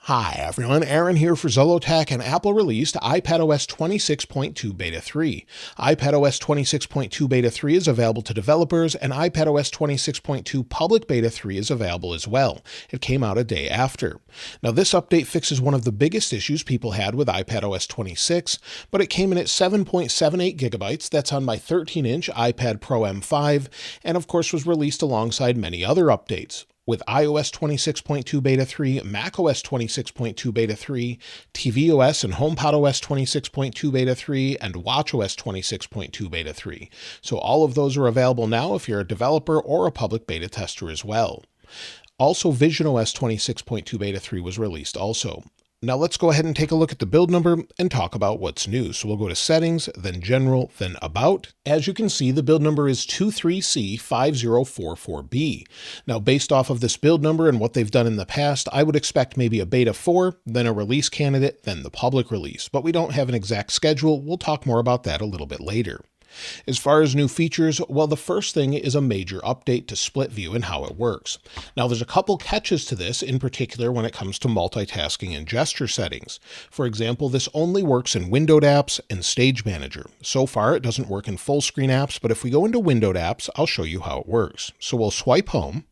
Hi everyone, Aaron here for Zollotech, and Apple released iPadOS 26.2 Beta 3. iPadOS 26.2 Beta 3 is available to developers, and iPadOS 26.2 Public Beta 3 is available as well. It came out a day after. Now this update fixes one of the biggest issues people had with iPadOS 26, but it came in at 7.78 gigabytes, that's on my 13-inch iPad Pro M5, and of course was released alongside many other updates, with iOS 26.2 Beta 3, macOS 26.2 Beta 3, tvOS and HomePodOS 26.2 Beta 3, and watchOS 26.2 Beta 3. So all of those are available now if you're a developer or a public beta tester as well. Also, visionOS 26.2 Beta 3 was released also. Now let's go ahead and take a look at the build number and talk about what's new. So we'll go to Settings, then General, then About. As you can see, the build number is 23C5044B. Now based off of this build number and what they've done in the past, I would expect maybe a Beta 4, then a release candidate, then the public release. But we don't have an exact schedule. We'll talk more about that a little bit later. As far as new features, well, the first thing is a major update to split view and how it works. Now, there's a couple catches to this, in particular when it comes to multitasking and gesture settings. For example, this only works in windowed apps and Stage Manager. So far, it doesn't work in full screen apps, but if we go into windowed apps, I'll show you how it works. So we'll swipe home.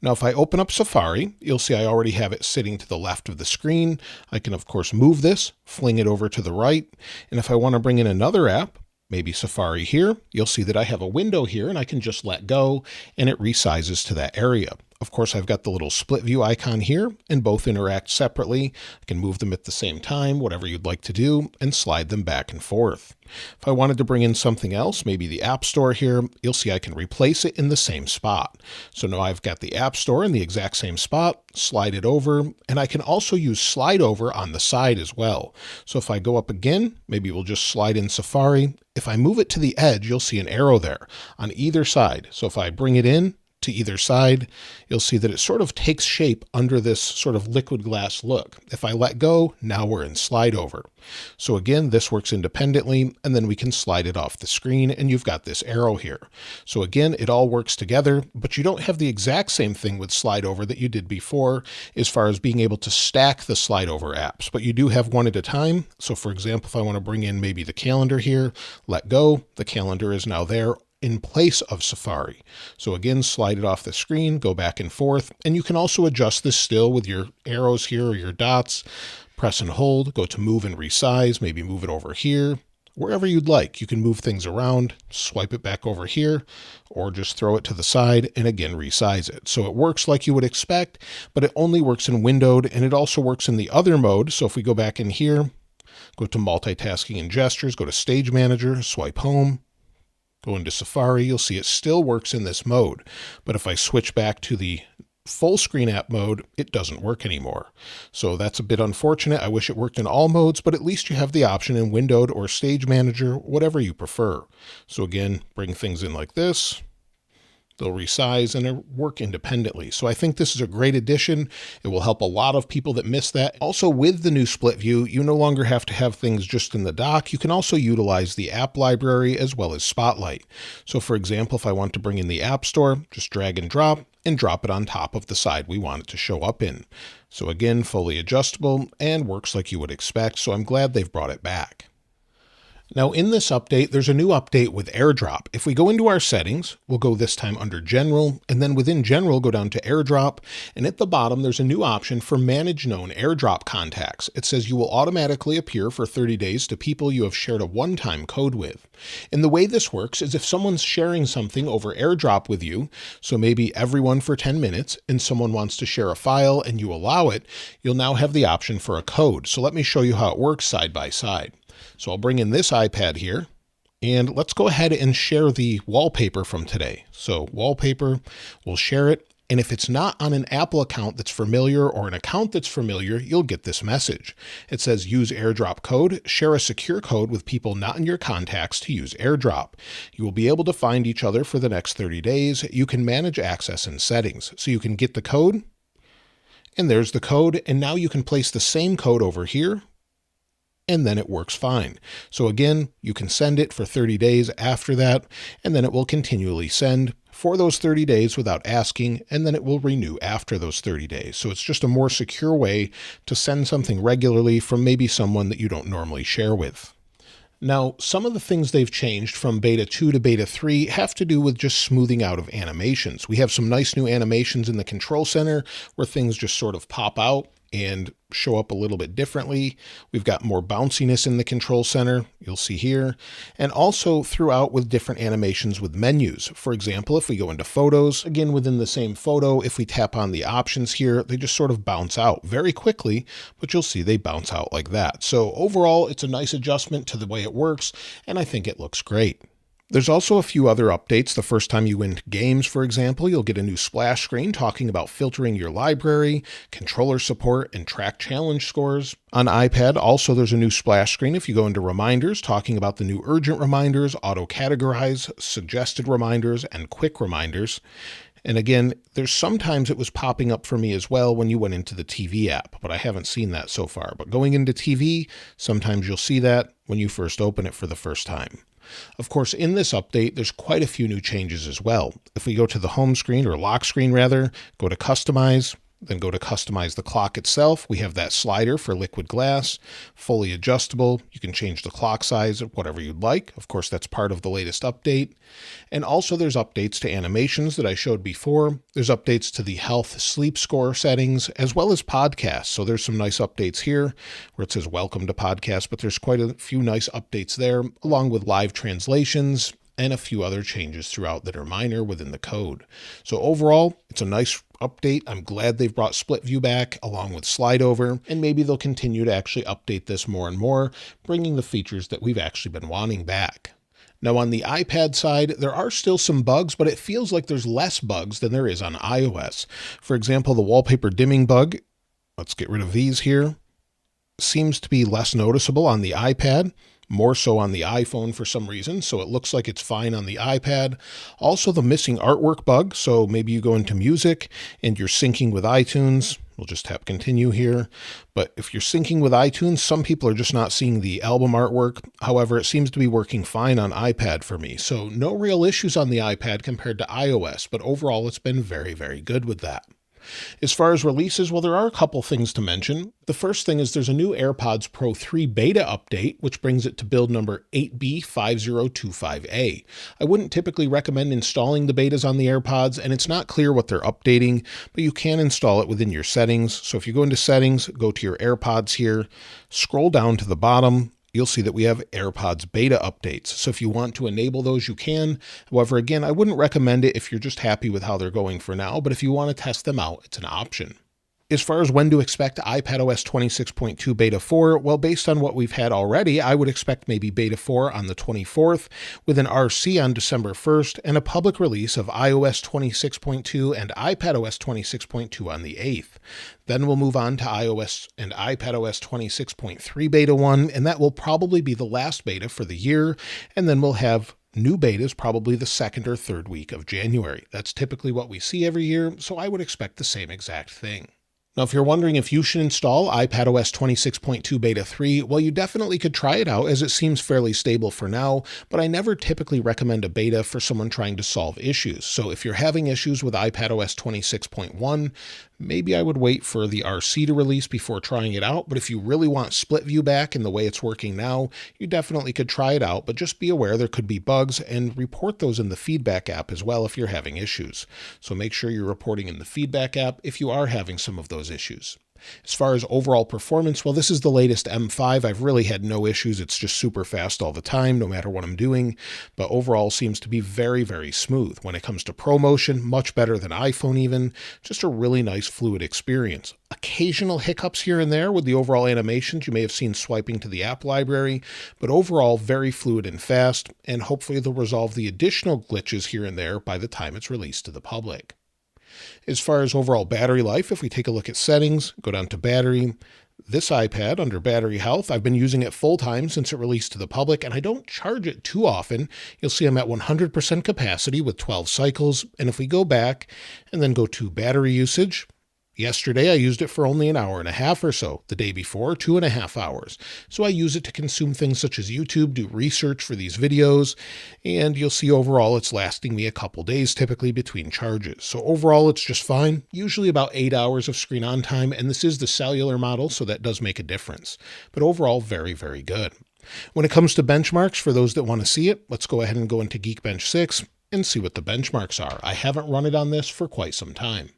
Now, if I open up Safari, you'll see I already have it sitting to the left of the screen. I can, of course, move this, fling it over to the right, and if I want to bring in another app, maybe Safari here, you'll see that I have a window here and I can just let go and it resizes to that area. Of course, I've got the little split view icon here and both interact separately. I can move them at the same time, whatever you'd like to do, and slide them back and forth. If I wanted to bring in something else, maybe the App Store here, you'll see I can replace it in the same spot. So now I've got the App Store in the exact same spot, slide it over, and I can also use slide over on the side as well. So if I go up again, maybe we'll just slide in Safari. If I move it to the edge, you'll see an arrow there on either side. So if I bring it in to either side, you'll see that it sort of takes shape under this sort of liquid glass look. If I let go, now we're in slide over. So again, this works independently, and then we can slide it off the screen, and you've got this arrow here. So again, it all works together, but you don't have the exact same thing with slide over that you did before as far as being able to stack the slide over apps, but you do have one at a time. So for example, if I want to bring in maybe the calendar here, let go, the calendar is now there in place of Safari. So again, slide it off the screen, go back and forth, and you can also adjust this still with your arrows here or your dots. Press and hold, go to move and resize, maybe move it over here, wherever you'd like. You can move things around, swipe it back over here, or just throw it to the side and again resize it. So it works like you would expect, but it only works in windowed, and it also works in the other mode. So if we go back in here, go to multitasking and gestures, go to Stage Manager, swipe home, go into Safari, you'll see it still works in this mode. But if I switch back to the full screen app mode, it doesn't work anymore. So that's a bit unfortunate. I wish it worked in all modes, but at least you have the option in windowed or Stage Manager, whatever you prefer. So again, bring things in like this. They'll resize and work independently. So I think this is a great addition. It will help a lot of people that miss that. Also, with the new split view, you no longer have to have things just in the dock. You can also utilize the app library as well as Spotlight. So for example, if I want to bring in the App Store, just drag and drop it on top of the side we want it to show up in. So again, fully adjustable and works like you would expect. So I'm glad they've brought it back. Now in this update, there's a new update with AirDrop. If we go into our settings, we'll go this time under General, and then within General, go down to AirDrop, and at the bottom, there's a new option for Manage Known AirDrop Contacts. It says you will automatically appear for 30 days to people you have shared a one-time code with. And the way this works is if someone's sharing something over AirDrop with you, so maybe everyone for 10 minutes, and someone wants to share a file and you allow it, you'll now have the option for a code. So let me show you how it works side by side. So I'll bring in this iPad here, and let's go ahead and share the wallpaper from today. So wallpaper, we'll share it. And if it's not on an Apple account that's familiar or an account that's familiar, you'll get this message. It says use AirDrop code, share a secure code with people not in your contacts to use AirDrop. You will be able to find each other for the next 30 days. You can manage access and settings. So you can get the code, and there's the code. And now you can place the same code over here, and then it works fine. So again, you can send it for 30 days after that, and then it will continually send for those 30 days without asking, and then it will renew after those 30 days. So it's just a more secure way to send something regularly from maybe someone that you don't normally share with. Now, some of the things they've changed from Beta 2 to Beta 3 have to do with just smoothing out of animations. We have some nice new animations in the control center where things just sort of pop out and show up a little bit differently. We've got more bounciness in the control center, you'll see here, and also throughout with different animations with menus. For example, if we go into photos, again within the same photo, if we tap on the options here, they just sort of bounce out very quickly, but you'll see they bounce out like that. So overall, it's a nice adjustment to the way it works, and I think it looks great. There's also a few other updates. The first time you win games, for example, you'll get a new splash screen talking about filtering your library, controller support, and track challenge scores. On iPad, also there's a new splash screen if you go into reminders, talking about the new urgent reminders, auto-categorize, suggested reminders, and quick reminders. And again, there's sometimes it was popping up for me as well when you went into the TV app, but I haven't seen that so far. But going into TV, sometimes you'll see that when you first open it for the first time. Of course, in this update, there's quite a few new changes as well. If we go to the home screen, or lock screen rather, go to Customize, then go to Customize the clock itself. We have that slider for liquid glass, fully adjustable. You can change the clock size of whatever you'd like. Of course, that's part of the latest update. And also there's updates to animations that I showed before. There's updates to the health sleep score settings, as well as podcasts. So there's some nice updates here where it says welcome to podcast, but there's quite a few nice updates there, along with live translations and a few other changes throughout that are minor within the code. So overall, it's a nice update. I'm glad they've brought split view back along with slide over, and maybe they'll continue to actually update this more and more, bringing the features that we've actually been wanting back. Now on the iPad side, there are still some bugs, but it feels like there's less bugs than there is on iOS. For example, the wallpaper dimming bug, let's get rid of these here, seems to be less noticeable on the iPad, more so on the iPhone for some reason, so it looks like it's fine on the iPad. Also the missing artwork bug, so maybe you go into music and you're syncing with iTunes. We'll just tap continue here. But if you're syncing with iTunes, some people are just not seeing the album artwork. However, it seems to be working fine on iPad for me. So no real issues on the iPad compared to iOS, but overall it's been very, very good with that. As far as releases, well, there are a couple things to mention. The first thing is there's a new AirPods Pro 3 beta update, which brings it to build number 8B5025A. I wouldn't typically recommend installing the betas on the AirPods, and it's not clear what they're updating, but you can install it within your settings. So if you go into settings, go to your AirPods here, scroll down to the bottom, you'll see that we have AirPods beta updates. So if you want to enable those, you can. However, again, I wouldn't recommend it if you're just happy with how they're going for now, but if you want to test them out, it's an option. As far as when to expect iPadOS 26.2 Beta 4, well, based on what we've had already, I would expect maybe Beta 4 on the 24th, with an RC on December 1st, and a public release of iOS 26.2 and iPadOS 26.2 on the 8th. Then we'll move on to iOS and iPadOS 26.3 Beta 1, and that will probably be the last beta for the year, and then we'll have new betas probably the second or third week of January. That's typically what we see every year, so I would expect the same exact thing. Now, if you're wondering if you should install iPadOS 26.2 Beta 3, well, you definitely could try it out as it seems fairly stable for now, but I never typically recommend a beta for someone trying to solve issues. So if you're having issues with iPadOS 26.1, maybe I would wait for the RC to release before trying it out, but if you really want split view back in the way it's working now, you definitely could try it out, but just be aware there could be bugs and report those in the feedback app as well if you're having issues. So make sure you're reporting in the feedback app if you are having some of those issues. As far as overall performance, well, this is the latest M5. I've really had no issues. It's just super fast all the time, no matter what I'm doing, but overall seems to be very, very smooth. When it comes to ProMotion, much better than iPhone even, just a really nice fluid experience. Occasional hiccups here and there with the overall animations you may have seen swiping to the app library, but overall very fluid and fast, and hopefully they'll resolve the additional glitches here and there by the time it's released to the public. As far as overall battery life, if we take a look at settings, go down to battery, this iPad under battery health, I've been using it full time since it released to the public, and I don't charge it too often. You'll see I'm at 100% capacity with 12 cycles. And if we go back and then go to battery usage, Yesterday, I used it for only an hour and a half or so. The day before, 2.5 hours. So I use it to consume things such as YouTube, do research for these videos, and you'll see overall it's lasting me a couple days typically between charges. So overall, it's just fine. Usually about 8 hours of screen on time, and this is the cellular model, so that does make a difference. But overall, very, very good. When it comes to benchmarks, for those that want to see it, let's go ahead and go into Geekbench 6 and see what the benchmarks are. I haven't run it on this for quite some time.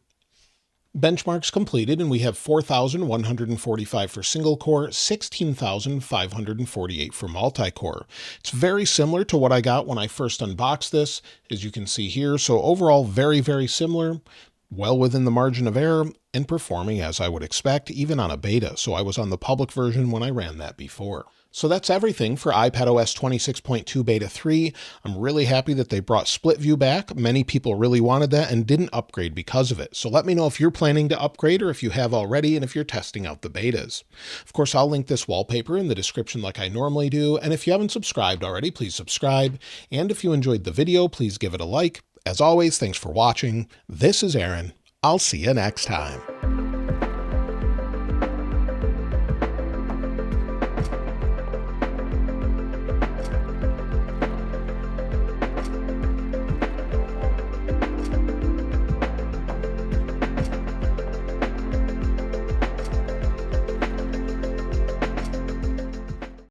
Benchmarks completed, and we have 4,145 for single core, 16,548 for multi-core. It's very similar to what I got when I first unboxed this, as you can see here. So overall, very, very similar, well within the margin of error, and performing as I would expect, even on a beta. So I was on the public version when I ran that before. So that's everything for iPadOS 26.2 Beta 3. I'm really happy that they brought split view back. Many people really wanted that and didn't upgrade because of it. So let me know if you're planning to upgrade or if you have already and if you're testing out the betas. Of course, I'll link this wallpaper in the description like I normally do. And if you haven't subscribed already, please subscribe. And if you enjoyed the video, please give it a like. As always, thanks for watching. This is Aaron. I'll see you next time.